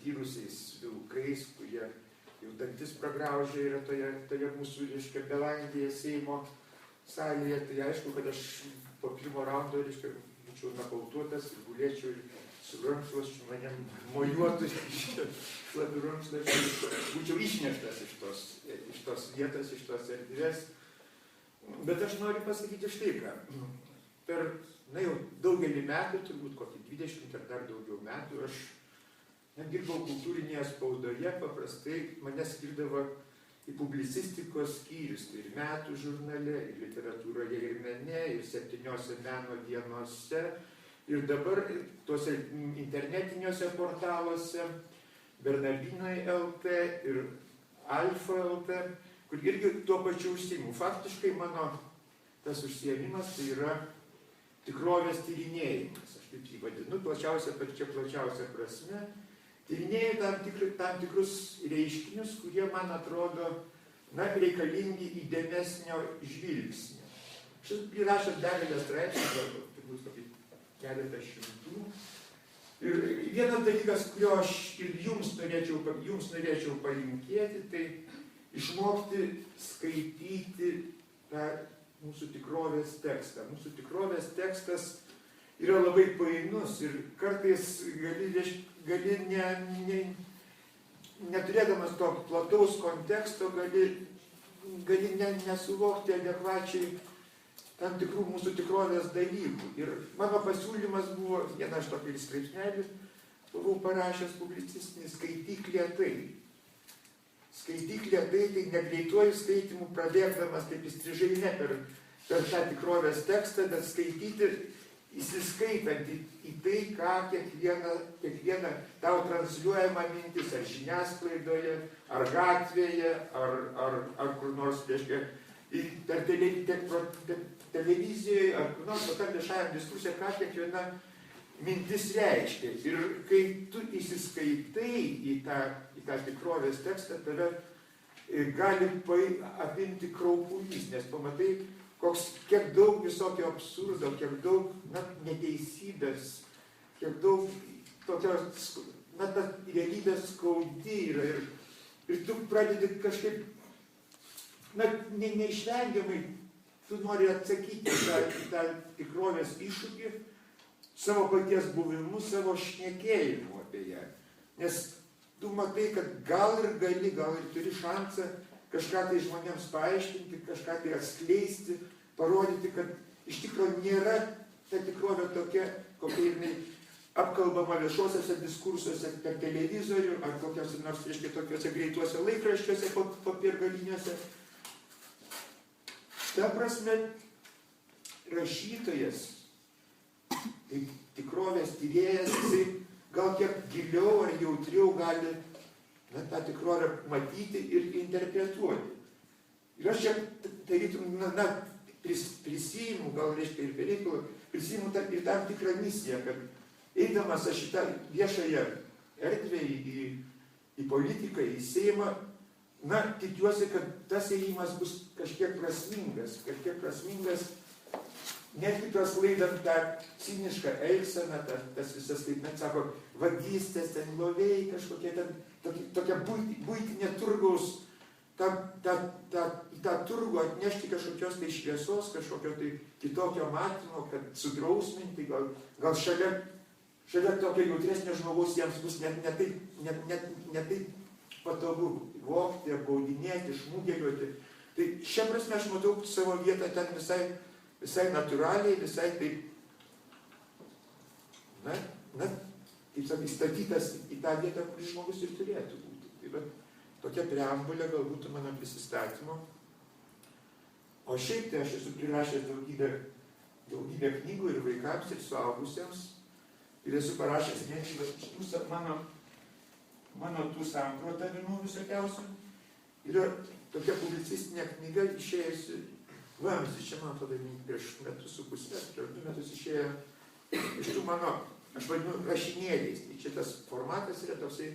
patyrusiais vilkais, kurie jau dantis pragraužė yra toje mūsų, reiškia, belangėje Seimo salėje. Tai aišku, kad aš po pirmo raundo, reiškia, būčiau nakautuotas ir gulėčiau ir su rankšluosčiu manim mojuotų šlapiu rankšluosčiu, būčiau išneštas iš tos vietos, iš tos erdvės. Bet aš noriu pasakyti štai ką. Per, jau daugelį metų, turbūt kokį 20 ar dar daugiau metų, aš dirbau kultūrinėje spaudoje, paprastai mane skirdavo į publicistikos skyrius, tai ir Metų žurnale, ir literatūroje, ir mene, ir 7 meno dienose, ir dabar tuose internetiniuose portaluose, Bernardinai LT ir Alfa LT, kur irgi tuo pačiu užsiimu. Faktiškai mano tas užsiėmimas tai yra tikrovės tyrinėjimas, aš taip jį vadinu, pačia plačiausia prasme. Tyrinėju tam tikrus reiškinius, kurie man atrodo reikalingi įdėmesnio žvilgsnio. Šis įrašęs begalę straipsnių, turbūt keletą šimtų. Ir vienas dalykas, kurio aš ir jums norėčiau palinkėti, tai išmokti skaityti tą mūsų tikrovės tekstą. Mūsų tikrovės tekstas yra labai painus ir kartais gali neturėdamas to plataus konteksto, gali nesuvokti adekvačiai tam tikrų mūsų tikrovės dalykų. Ir mano pasiūlymas buvo, vieną aš tokį straipsnelį buvau parašęs publicistinį, skaityk lėtai. Skaityk lėtai, tai negreituoju skaitimų pradėdamas taip įstrižainę per tą tikrovės tekstą, bet skaityti įsiskaitant į tai, ką kiekviena tau transliuojama mintis, ar žiniasklaidoje, ar gatvėje, ar kur nors, reiškia, per televizijoje, ar kur nors tokiam viešajam diskusijai, ką kiekviena mintis reiškia. Ir kai tu įsiskaitai į tą tikrovės tekstą, tave gali apimti kraupulys, nes pamatai, kiek daug visokio absurdo, kiek daug neteisybės, kiek daug tokios, ta realybės skaudi yra. Ir tu pradedi kažkaip, neišvengiamai, tu nori atsakyti į tą tikrovės iššūkį savo paties buvimu, savo šnekėjimu apie ją. Nes tu matai, kad gal ir turi šansą kažką tai žmonėms paaiškinti, kažką tai atskleisti, parodyti, kad iš tikrųjų nėra ta tikrovė tokia, kokia jinai apkalbama viešuosiuose diskursuose per televizorių, ar kokiuose nors, reiškia, tokiuose greituose laikraščiuose popiergaliniuose. Ta prasme, rašytojas, tikrovės tyrėjas, jisai gal kiek giliau ar jautriau gali tą tikrovę matyti ir interpretuoti. Ir aš čia tarytum, prisiimu, gal reiškia ir per reikalą, prisiimu ir tam tikrą misiją, kad eidamas aš šitą viešąją erdvę į politiką, į Seimą, tikiuosi, kad tas ėjimas bus kažkiek prasmingas, netgi prasklaidant tą cinišką elgseną, tas visas, kaip net sako, vagystės, ten loviai, kažkokie ten, tokia buitinė turgaus, į tą turgų atnešti kažkokios tai šviesos, kažkokio tai kitokio matymo, kad sudrausminti, gal šalia tokio jautresnio žmogaus jiems bus ne taip patogu vogti, apgaudinėti, išmūgeliuoti. Tai šia prasme aš matau savo vietą ten visai natūraliai, visai taip, kaip sakai, statytas į tą vietą, kur žmogus ir turėtų būti. Tai va, tokia preambulė gal būtų mano prisistatymo. O šiaip tai aš esu prirašęs daugybę knygų ir vaikams, ir suaugusiems. Ir esu parašęs mano tų samprotavimų visokiausių. Yra tokia publicistinė knyga išėjusi, vamzdis, čia man atrodo prieš metus su pusę, prieš 2 metus išėjo iš tų mano, aš vadinu, rašinėliais. Tai čia tas formatas yra toksai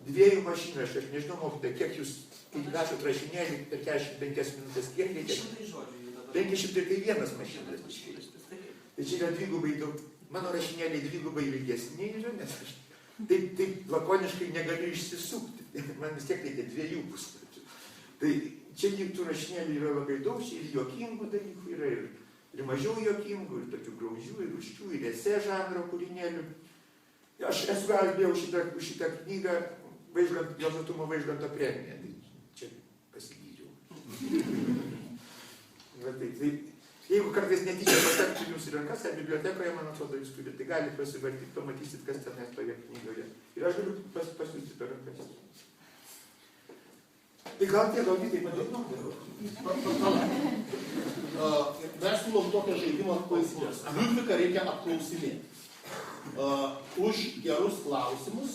2 mašinraščių. Aš nežinau, mokytoja, kiek jūs rašot rašinėlį per 45 minutės, kiek reikia? 500 tai 1 mašinraštis. Tai čia yra dvigubai daug. Mano rašinėliai dvigubai ilgesni yra, nes aš taip lakoniškai negaliu išsisukti. Man vis tiek reikia 2 puslapių. Tai čia tų rašinėlių yra labai daug, čia ir juokingų dalykų yra, ir mažiau juokingų, ir tokių graudžių, ir užčių, ir esė žanro kūrinėlių. Aš esu gavęs šitą knygą Juozo Tumo Vaižganto premiją. Tai čia pasigyriau. Tai jeigu kartais netyčia patektų jums į rankas, ar bibliotekoje, man atrodo, jūs turite, tai galite pasivartyti, pamatysit, kas tenais toje knygoje. Ir aš galiu pasiūsti per rankas. Tai gal tie galvytai padėtų? Mes siūlom tokią žaidimą klausimės. Liudviką reikia apklausinėti. Už gerus klausimus